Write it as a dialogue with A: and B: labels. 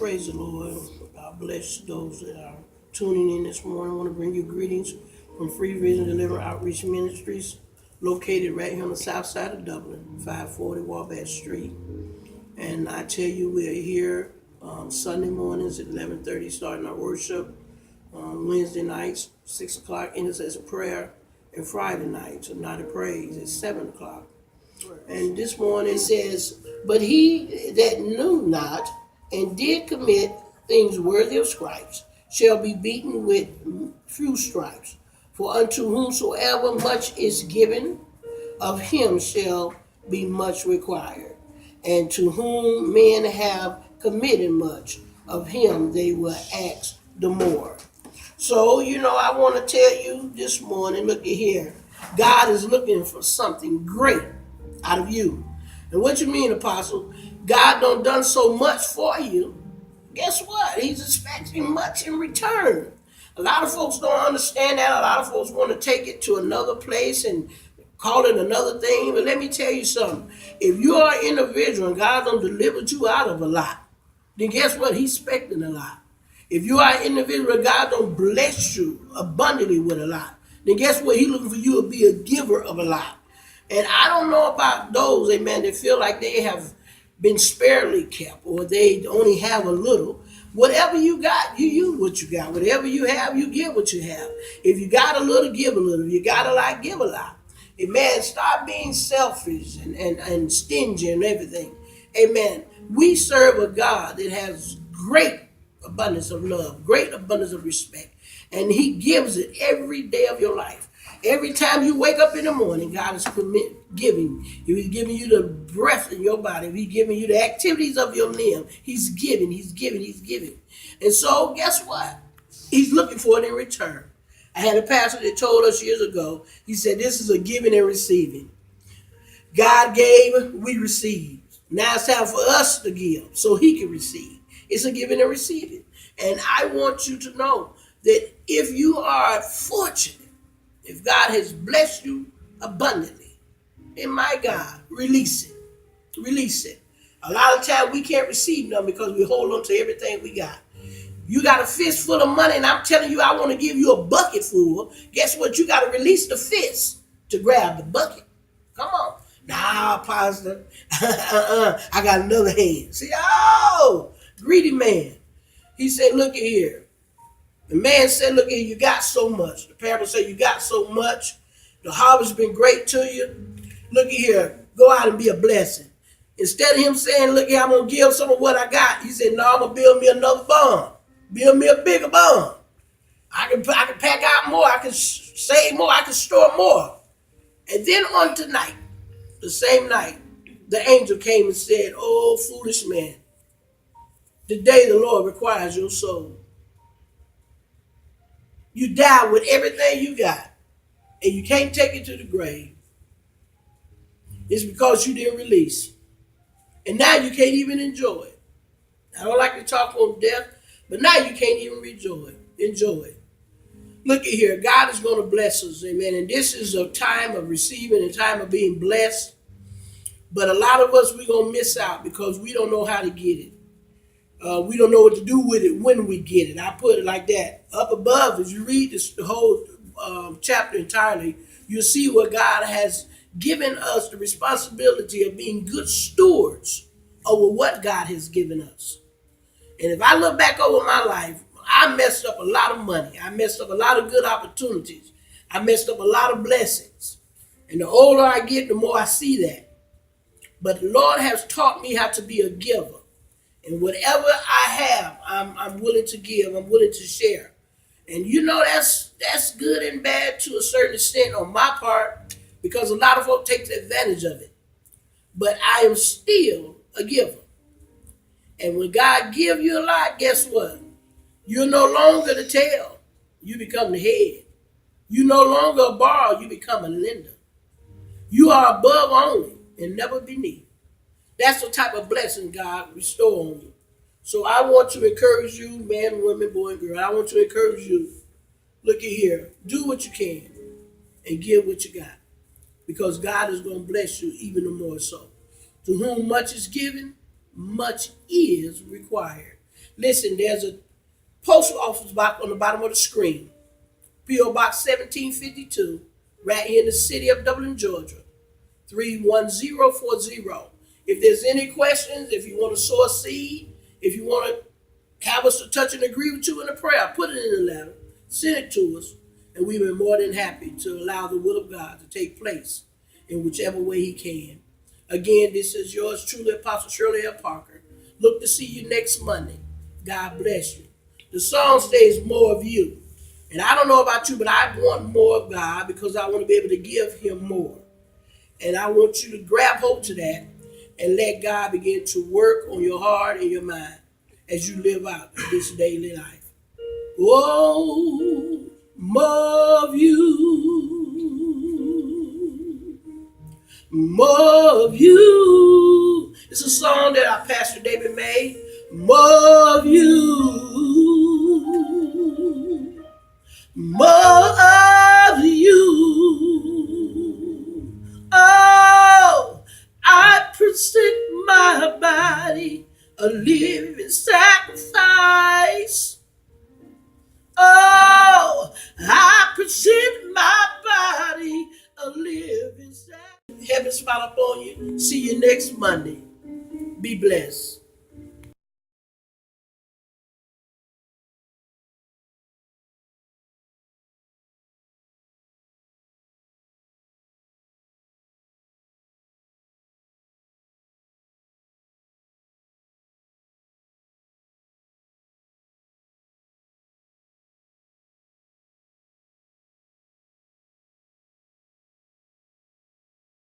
A: Praise the Lord. God bless those that are tuning in this morning. I want to bring you greetings from Free Vision Deliverance Outreach Ministries, located right here on the south side of Dublin, 540 Wabash Street. And I tell you, we're here Sunday mornings at 11:30, starting our worship. Wednesday nights, 6 o'clock, intercessory prayer. And Friday nights, a night of praise at 7 o'clock. And this morning it says, but he that knew not and did commit things worthy of stripes shall be beaten with few stripes. For unto whomsoever much is given, of him shall be much required. And to whom men have committed much, of him they will ask the more. So, I want to tell you this morning, look at here. God is looking for something great out of you. And what you mean, Apostle? God done so much for you. Guess what? He's expecting much in return. A lot of folks don't understand that. A lot of folks want to take it to another place and call it another thing. But let me tell you something. If you are an individual and God done delivered you out of a lot, then guess what? He's expecting a lot. If you are an individual, God don't bless you abundantly with a lot, then guess what? He's looking for you to be a giver of a lot. And I don't know about those, amen, that feel like they have been sparingly kept or they only have a little. Whatever you got, you use what you got. Whatever you have, you give what you have. If you got a little, give a little. If you got a lot, give a lot. Amen. Stop being selfish and stingy and everything. Amen. We serve a God that has great abundance of love, great abundance of respect. And he gives it every day of your life. Every time you wake up in the morning, God is giving. If he's giving you the breath in your body, if he's giving you the activities of your limb, he's giving. And so guess what? He's looking for it in return. I had a pastor that told us years ago, he said, this is a giving and receiving. God gave, we received. Now it's time for us to give so he can receive. It's a giving and receiving. And I want you to know that if you are fortunate, if God has blessed you abundantly, then my God, release it. Release it. A lot of times we can't receive them because we hold on to everything we got. You got a fist full of money and I'm telling you I want to give you a bucket full. Guess what? You got to release the fist to grab the bucket. Come on. Nah, Pastor. I got another hand. See, greedy man. He said, look at here. The man said, look at here, you got so much. The parable said, you got so much. The harvest has been great to you. Look at here. Go out and be a blessing. Instead of him saying, look here, I'm going to give some of what I got. He said, no, I'm going to build me another barn. Build me a bigger barn. I can pack out more. I can save more. I can store more. And then on tonight, the same night, the angel came and said, oh, foolish man, today the Lord requires your soul. You die with everything you got, and you can't take it to the grave. It's because you didn't release. And now you can't even enjoy it. I don't like to talk on death, but now you can't even enjoy it. Look at here. God is going to bless us, amen. And this is a time of receiving, a time of being blessed. But a lot of us, we're going to miss out because we don't know how to get it. We don't know what to do with it when we get it. I put it like that. Up above, as you read the whole chapter entirely, you'll see where God has given us the responsibility of being good stewards over what God has given us. And if I look back over my life, I messed up a lot of money. I messed up a lot of good opportunities. I messed up a lot of blessings. And the older I get, the more I see that. But the Lord has taught me how to be a giver. And whatever I have, I'm willing to give. I'm willing to share. And that's good and bad to a certain extent on my part because a lot of folks take advantage of it. But I am still a giver. And when God gives you a lot, guess what? You're no longer the tail. You become the head. You no longer a borrower. You become a lender. You are above only and never beneath. That's the type of blessing God restore on you. So I want to encourage you, man, woman, boy, and girl. I want to encourage you. Look at here. Do what you can and give what you got. Because God is going to bless you even more so. To whom much is given, much is required. Listen, there's a postal office box on the bottom of the screen. P.O. Box 1752, right here in the city of Dublin, Georgia, 31040. If there's any questions, if you want to sow a seed, if you want to have us to touch and agree with you in a prayer, put it in a letter, send it to us, and we've been more than happy to allow the will of God to take place in whichever way He can. Again, this is yours truly, Apostle Shirley L. Parker. Look to see you next Monday. God bless you. The song stays more of you. And I don't know about you, but I want more of God because I want to be able to give Him more. And I want you to grab hold to that and let God begin to work on your heart and your mind as you live out this daily life. Oh, more of you, more of you. It's a song that our Pastor David made. More of you, more of you. Oh, I present my body a living sacrifice. Oh, I present my body a living sacrifice. Heaven smile upon you. See you next Monday. Be blessed.